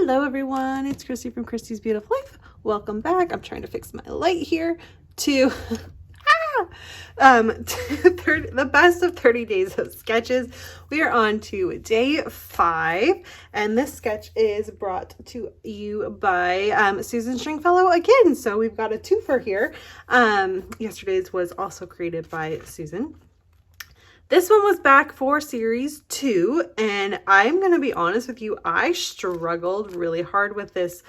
Hello everyone, it's Christy from Christy's Beautiful Life. Welcome back. I'm trying to fix my light here to the best of 30 days of sketches. We are on to day 5, and this sketch is brought to you by Susan Stringfellow again. So we've got a twofer here. Yesterday's was also created by Susan. This one was back for series 2, and I'm going to be honest with you, I struggled really hard with this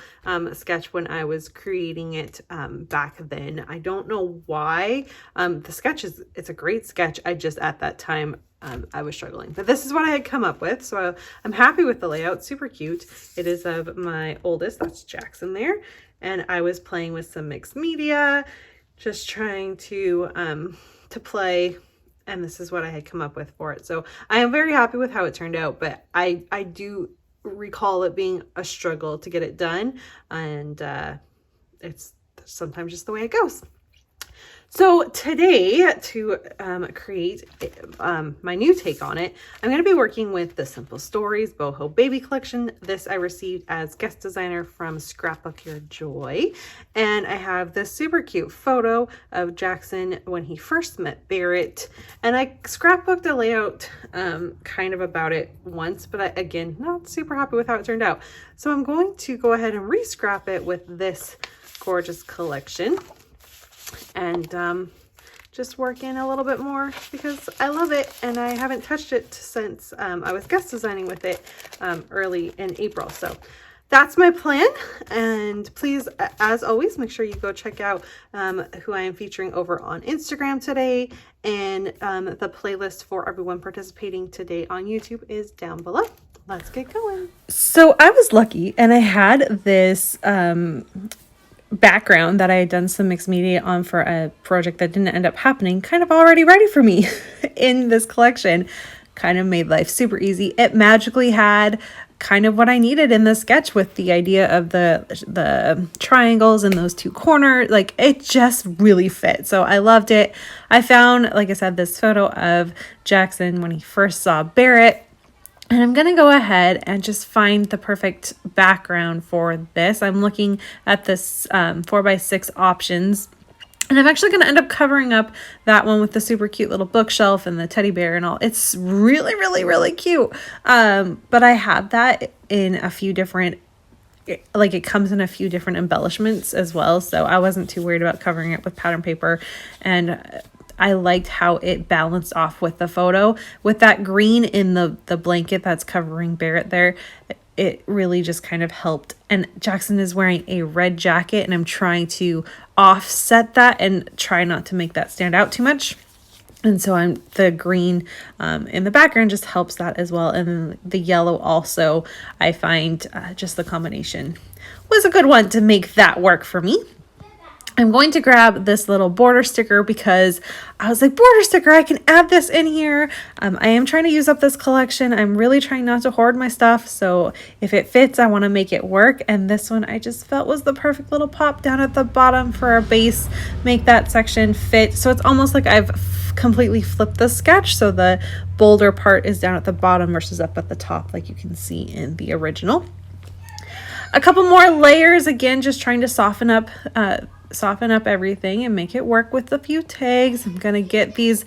sketch when I was creating it back then. I don't know why. The sketch it's a great sketch. I just, at that time, I was struggling. But this is what I had come up with, so I'm happy with the layout. Super cute. It is of my oldest, that's Jackson there, and I was playing with some mixed media, just trying to play. And this is what I had come up with for it. So I am very happy with how it turned out, but I do recall it being a struggle to get it done. And it's sometimes just the way it goes. So today, to create my new take on it, I'm going to be working with the Simple Stories Boho Baby Collection. This I received as guest designer from Scrapbook Your Joy. And I have this super cute photo of Jackson when he first met Barrett. And I scrapbooked a layout kind of about it once, but again, not super happy with how it turned out. So I'm going to go ahead and re-scrap it with this gorgeous collection. And just work in a little bit more because I love it, and I haven't touched it since I was guest designing with it early in April. So that's my plan, and please, as always, make sure you go check out who I am featuring over on Instagram today, and the playlist for everyone participating today on YouTube is down below. Let's get going. So I was lucky, and I had this background that I had done some mixed media on for a project that didn't end up happening, kind of already ready for me in this collection. Kind of made life super easy. It magically had kind of what I needed in the sketch with the idea of the triangles in those two corners. Like, it just really fit. So I loved it. I found, like I said, this photo of Jackson when he first saw Barrett. And I'm going to go ahead and just find the perfect background for this. I'm looking at this 4x6 options. And I'm actually going to end up covering up that one with the super cute little bookshelf and the teddy bear and all. It's really, really, really cute. But I have that in a few different, like, it comes in a few different embellishments as well. So I wasn't too worried about covering it with pattern paper. And I liked how it balanced off with the photo. With that green in the blanket that's covering Barrett there, it really just kind of helped. And Jackson is wearing a red jacket, and I'm trying to offset that and try not to make that stand out too much. And so the green in the background just helps that as well. And then the yellow also, I find just the combination was a good one to make that work for me. I'm going to grab this little border sticker because I was like, border sticker, I can add this in here. I am trying to use up this collection. I'm really trying not to hoard my stuff. So if it fits, I want to make it work. And this one I just felt was the perfect little pop down at the bottom for our base, make that section fit. So it's almost like I've completely flipped the sketch. So the bolder part is down at the bottom versus up at the top, like you can see in the original. A couple more layers, again, just trying to soften up everything and make it work with a few tags. I'm gonna get these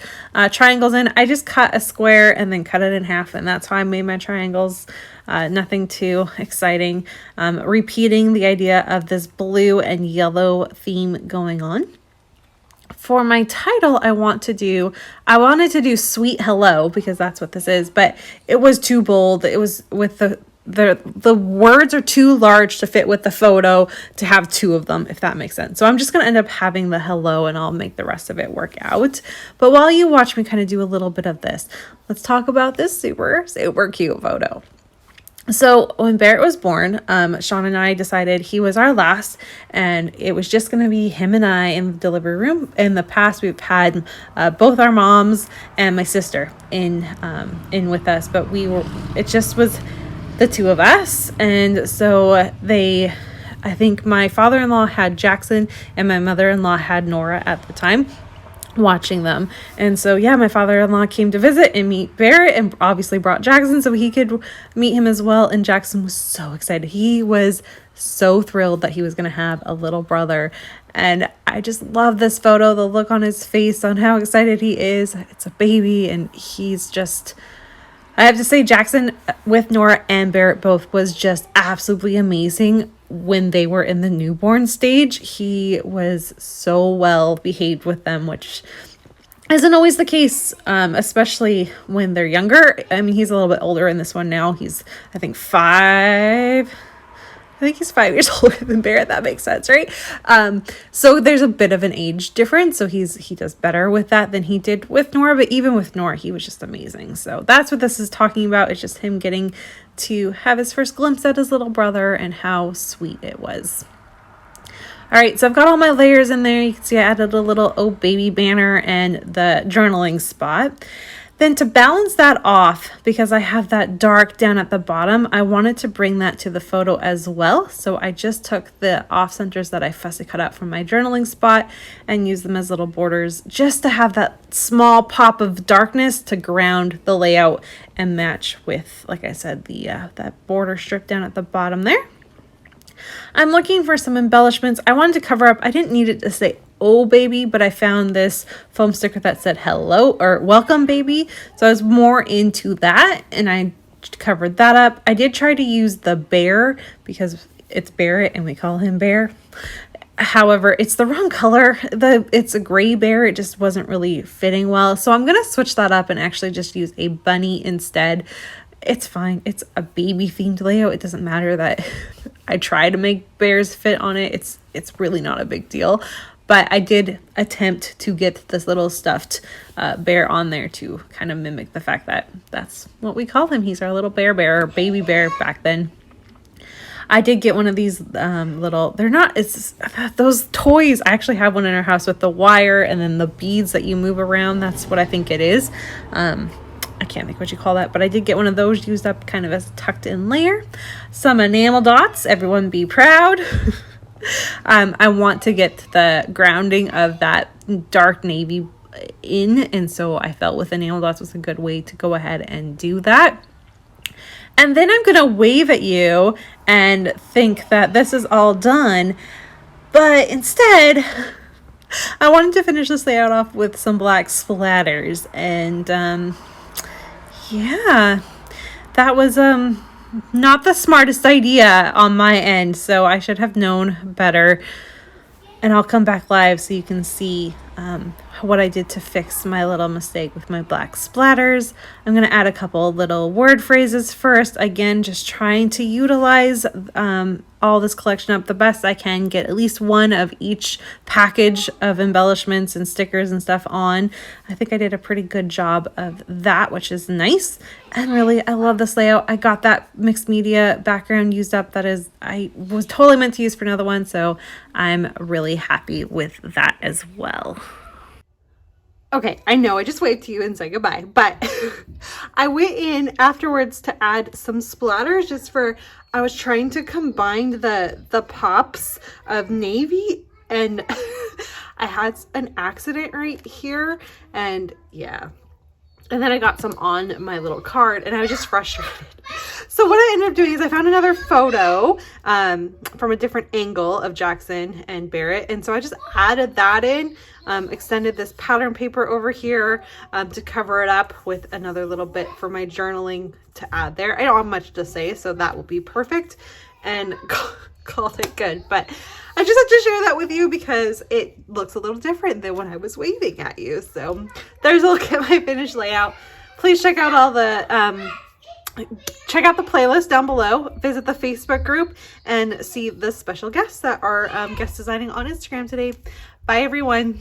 triangles in. I just cut a square and then cut it in half, and that's how I made my triangles. Nothing too exciting. Repeating the idea of this blue and yellow theme going on. For my title, I wanted to do Sweet Hello, because that's what this is, but it was too bold. It was with the words are too large to fit with the photo to have two of them, if that makes sense. So I'm just going to end up having the hello, and I'll make the rest of it work out. But while you watch me kind of do a little bit of this, let's talk about this super, super cute photo. So when Barrett was born, Sean and I decided he was our last, and it was just going to be him and I in the delivery room. In the past, we've had both our moms and my sister in with us, but it just was the two of us. And so I think my father-in-law had Jackson and my mother-in-law had Nora at the time. watching them. And so yeah, my father-in-law came to visit and meet Barrett, and obviously brought Jackson so he could meet him as well. And Jackson was so excited. He was so thrilled that he was going to have a little brother. And I just love this photo, the look on his face, on how excited he is. It's a baby, and he's just, I have to say, Jackson with Nora and Barrett both was just absolutely amazing. When they were in the newborn stage, he was so well behaved with them, which isn't always the case, especially when they're younger. I mean, he's a little bit older in this one now. He's, I think, 5 years older than Barrett. That makes sense, right? So there's a bit of an age difference. So he does better with that than he did with Nora. But even with Nora, he was just amazing. So that's what this is talking about. It's just him getting to have his first glimpse at his little brother and how sweet it was. All right, so I've got all my layers in there. You can see I added a little "Oh Baby" banner and the journaling spot. Then to balance that off, because I have that dark down at the bottom, I wanted to bring that to the photo as well. So I just took the off centers that I fussy cut out from my journaling spot and used them as little borders, just to have that small pop of darkness to ground the layout and match with, like I said, the that border strip down at the bottom there. I'm looking for some embellishments. I wanted to cover up, I didn't need it to say "Oh Baby," but I found this foam sticker that said "Hello" or "Welcome Baby." So I was more into that, and I covered that up. I did try to use the bear because it's Barrett and we call him Bear. However, it's the wrong color. It's a gray bear. It just wasn't really fitting well. So I'm going to switch that up and actually just use a bunny instead. It's fine. It's a baby themed layout. It doesn't matter that I try to make bears fit on it. It's really not a big deal. But I did attempt to get this little stuffed bear on there to kind of mimic the fact that that's what we call him. He's our little bear or baby bear back then. I did get one of these it's those toys. I actually have one in our house with the wire and then the beads that you move around. That's what I think it is. I can't think what you call that, but I did get one of those used up kind of as a tucked in layer. Some enamel dots. Everyone be proud. I want to get the grounding of that dark navy in, and so I felt with enamel dots was a good way to go ahead and do that. And then I'm gonna wave at you and think that this is all done, but instead I wanted to finish this layout off with some black splatters, and yeah, that was not the smartest idea on my end, so I should have known better. And I'll come back live so you can see what I did to fix my little mistake with my black splatters. I'm going to add a couple little word phrases first. Again, just trying to utilize all this collection up the best I can. Get at least one of each package of embellishments and stickers and stuff on. I think I did a pretty good job of that, which is nice. And really, I love this layout. I got that mixed media background used up. I was totally meant to use for another one, so I'm really happy with that as well. Okay, I know I just waved to you and said goodbye, but I went in afterwards to add some splatters I was trying to combine the pops of navy, and I had an accident right here, and yeah. And then I got some on my little card, and I was just frustrated. So what I ended up doing is I found another photo from a different angle of Jackson and Barrett. And so I just added that in, extended this pattern paper over here to cover it up with another little bit for my journaling to add there. I don't have much to say, so that will be perfect, and called it good. But I just have to share that with you because it looks a little different than when I was waving at you. So there's a look at my finished layout. Please check out check out the playlist down below, visit the Facebook group, and see the special guests that are guest designing on Instagram today. Bye everyone.